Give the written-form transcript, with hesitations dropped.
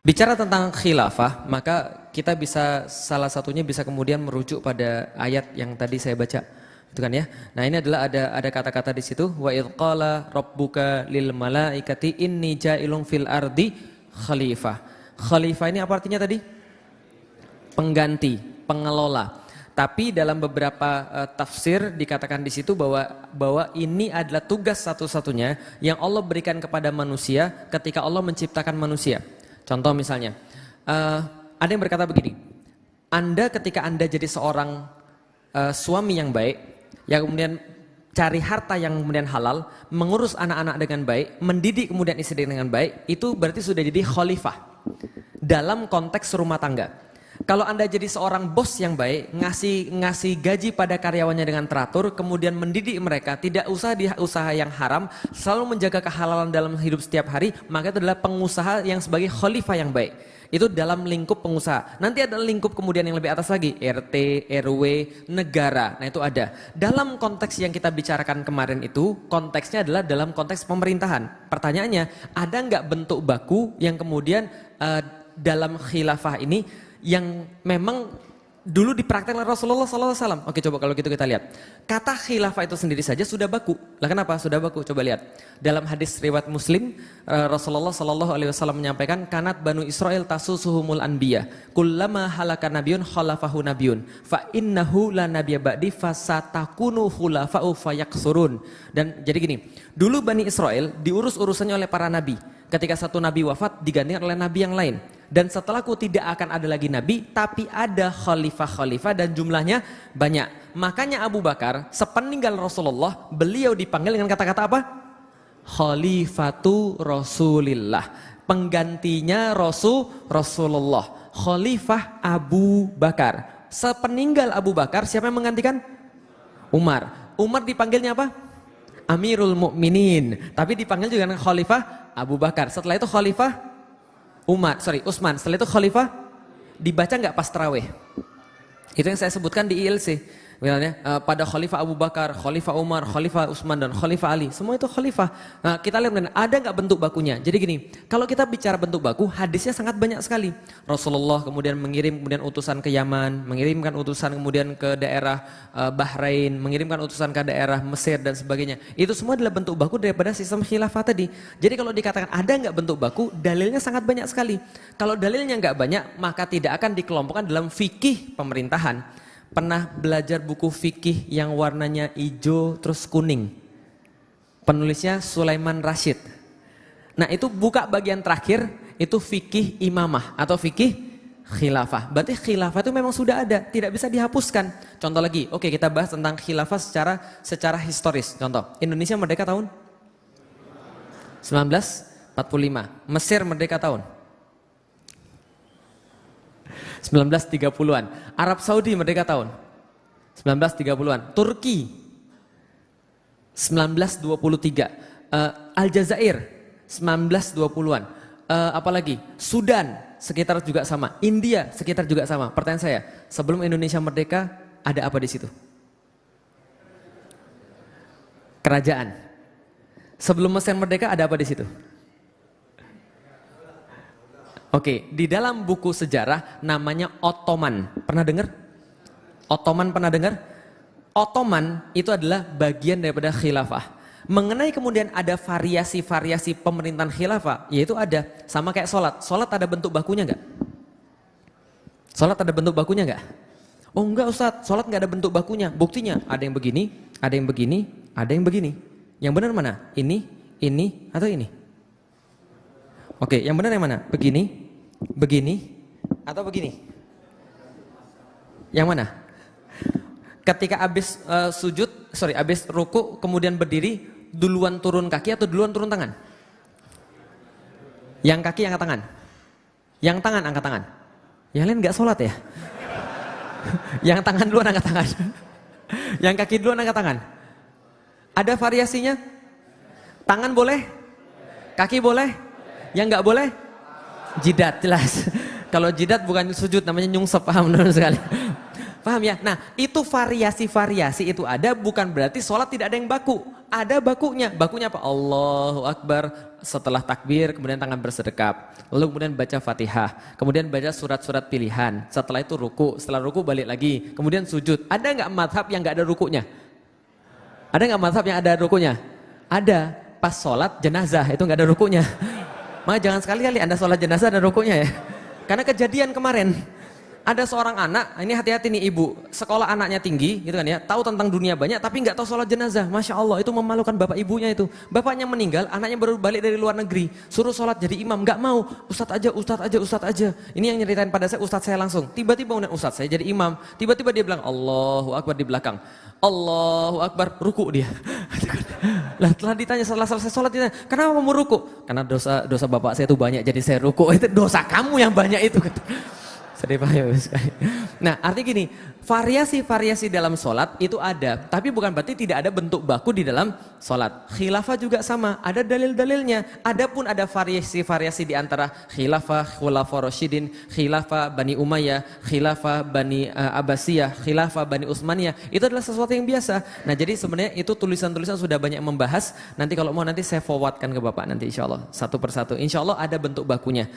Bicara tentang khilafah, maka kita bisa salah satunya bisa kemudian merujuk pada ayat yang tadi saya baca. Itu kan ya. Nah, ini adalah ada kata-kata di situ, wa idz qala rabbuka lil malaikati inni ja'ilun fil ardi khalifah. Khalifah ini apa artinya tadi? Pengganti, pengelola. Tapi dalam beberapa tafsir dikatakan di situ bahwa ini adalah tugas satu-satunya yang Allah berikan kepada manusia ketika Allah menciptakan manusia. Contoh misalnya, ada yang berkata begini, ketika Anda jadi seorang suami yang baik, yang kemudian cari harta yang kemudian halal, mengurus anak-anak dengan baik, mendidik kemudian istri dengan baik, itu berarti sudah jadi khalifah dalam konteks rumah tangga. Kalau Anda jadi seorang bos yang baik, ngasih gaji pada karyawannya dengan teratur, kemudian mendidik mereka, tidak usah di usaha yang haram, selalu menjaga kehalalan dalam hidup setiap hari, maka itu adalah pengusaha yang sebagai khalifah yang baik. Itu dalam lingkup pengusaha. Nanti ada lingkup kemudian yang lebih atas lagi, RT, RW, negara. Nah itu ada. Dalam konteks yang kita bicarakan kemarin itu, konteksnya adalah dalam konteks pemerintahan. Pertanyaannya, ada nggak bentuk baku yang kemudian dalam khilafah ini yang memang dulu dipraktekkan oleh Rasulullah SAW. Oke, coba kalau gitu kita lihat. Kata khilafah itu sendiri saja sudah baku. Lah kenapa sudah baku? Coba lihat. Dalam hadis riwayat Muslim, Rasulullah SAW menyampaikan, kanat banu Israel tasusuhumul anbiya, kullama halaka nabiyun khalafahu nabiyun, fa innahu la nabiyya ba'di fasatakunu khulafa'u fayaksurun. Dan jadi gini, dulu Bani Israel diurus urusannya oleh para nabi. Ketika satu nabi wafat digantikan oleh nabi yang lain. Dan setelahku tidak akan ada lagi nabi, tapi ada khalifah-khalifah dan jumlahnya banyak. Makanya Abu Bakar sepeninggal Rasulullah, beliau dipanggil dengan kata-kata apa? Khalifatu Rasulillah. Penggantinya Rasulullah. Khalifah Abu Bakar. Sepeninggal Abu Bakar, siapa yang menggantikan? Umar. Umar dipanggilnya apa? Amirul Mukminin. Tapi dipanggil juga dengan Khalifah Abu Bakar. Setelah itu Khalifah Utsman. Setelah itu khalifah dibaca nggak pas tarawih? Itu yang saya sebutkan di ILC. Misalnya pada khalifah Abu Bakar, khalifah Umar, khalifah Utsman dan khalifah Ali. Semua itu khalifah. Nah, kita lihat ada nggak bentuk bakunya? Jadi gini, kalau kita bicara bentuk baku, hadisnya sangat banyak sekali. Rasulullah kemudian mengirim kemudian utusan ke Yaman, mengirimkan utusan kemudian ke daerah Bahrain, mengirimkan utusan ke daerah Mesir dan sebagainya. Itu semua adalah bentuk baku daripada sistem khilafah tadi. Jadi kalau dikatakan ada nggak bentuk baku, dalilnya sangat banyak sekali. Kalau dalilnya nggak banyak, maka tidak akan dikelompokkan dalam fikih pemerintahan. Pernah belajar buku fikih yang warnanya hijau terus kuning? Penulisnya Sulaiman Rashid. Nah itu buka bagian terakhir, itu fikih imamah atau fikih khilafah. Berarti khilafah itu memang sudah ada, tidak bisa dihapuskan. Contoh lagi, oke kita bahas tentang khilafah secara historis. Contoh, Indonesia merdeka tahun 1945. Mesir merdeka tahun 1930-an. Arab Saudi merdeka tahun 1930-an. Turki 1923. Aljazair 1920-an. Apalagi Sudan sekitar juga sama. India sekitar juga sama. Pertanyaan saya, sebelum Indonesia merdeka ada apa di situ? Kerajaan. Sebelum Mesir merdeka ada apa di situ? Oke, di dalam buku sejarah namanya Ottoman. Pernah dengar? Ottoman pernah dengar? Ottoman itu adalah bagian daripada khilafah. Mengenai kemudian ada variasi-variasi pemerintahan khilafah, yaitu ada. Sama kayak sholat. Sholat ada bentuk bakunya enggak? Sholat ada bentuk bakunya enggak? Oh enggak Ustadz, sholat enggak ada bentuk bakunya. Buktinya ada yang begini, ada yang begini, ada yang begini. Yang benar mana? Ini, atau ini? Oke, yang benar yang mana? Begini, atau begini? Yang mana? Ketika habis habis ruku kemudian berdiri, duluan turun kaki atau duluan turun tangan? Yang kaki angkat tangan? Yang tangan angkat tangan? Yang lain nggak sholat ya? Yang tangan duluan angkat tangan? Yang kaki duluan angkat tangan? Ada variasinya? Tangan boleh? Kaki boleh? Yang nggak boleh? Jidat, jelas. Kalau jidat bukan sujud, namanya nyungsep, paham benar sekali. Paham ya? Nah, itu variasi-variasi itu ada, bukan berarti sholat tidak ada yang baku. Ada bakunya. Bakunya apa? Allahu Akbar, setelah takbir, kemudian tangan bersedekap. Lalu kemudian baca Fatihah. Kemudian baca surat-surat pilihan. Setelah itu ruku. Setelah ruku balik lagi. Kemudian sujud. Ada nggak madhab yang nggak ada rukunya? Ada nggak madhab yang ada rukunya? Ada. Pas sholat jenazah, itu nggak ada rukunya. Maka jangan sekali-kali Anda sholat jenazah ada rukunya ya. Karena kejadian kemarin. Ada seorang anak, ini hati-hati nih ibu, sekolah anaknya tinggi gitu kan ya, tahu tentang dunia banyak tapi nggak tahu sholat jenazah. Masya Allah, itu memalukan bapak ibunya itu. Bapaknya meninggal, anaknya baru balik dari luar negeri, suruh sholat jadi imam, nggak mau. Ustadz aja, ustadz aja, ustadz aja. Ini yang nyeritain pada saya, ustadz saya langsung. Tiba-tiba udah ustadz saya jadi imam, tiba-tiba dia bilang Allahu Akbar di belakang. Allahu Akbar, ruku dia. Lah telah ditanya setelah selesai sholat ditanya, kenapa kamu ruku? Karena dosa bapak saya itu banyak jadi saya ruku. Itu dosa kamu yang banyak itu. Sedih paham sekali. Nah artinya gini, variasi-variasi dalam sholat itu ada, tapi bukan berarti tidak ada bentuk baku di dalam sholat. Khilafah juga sama, ada dalil-dalilnya. Adapun ada variasi-variasi di antara khilafah, khulafah Rasyidin, khilafah Bani Umayyah, khilafah Bani Abbasiyah, khilafah Bani Utsmaniyah, itu adalah sesuatu yang biasa. Nah jadi sebenarnya itu tulisan-tulisan sudah banyak membahas. Nanti kalau mau nanti saya forwardkan ke Bapak nanti insya Allah, satu persatu. Insya Allah ada bentuk bakunya.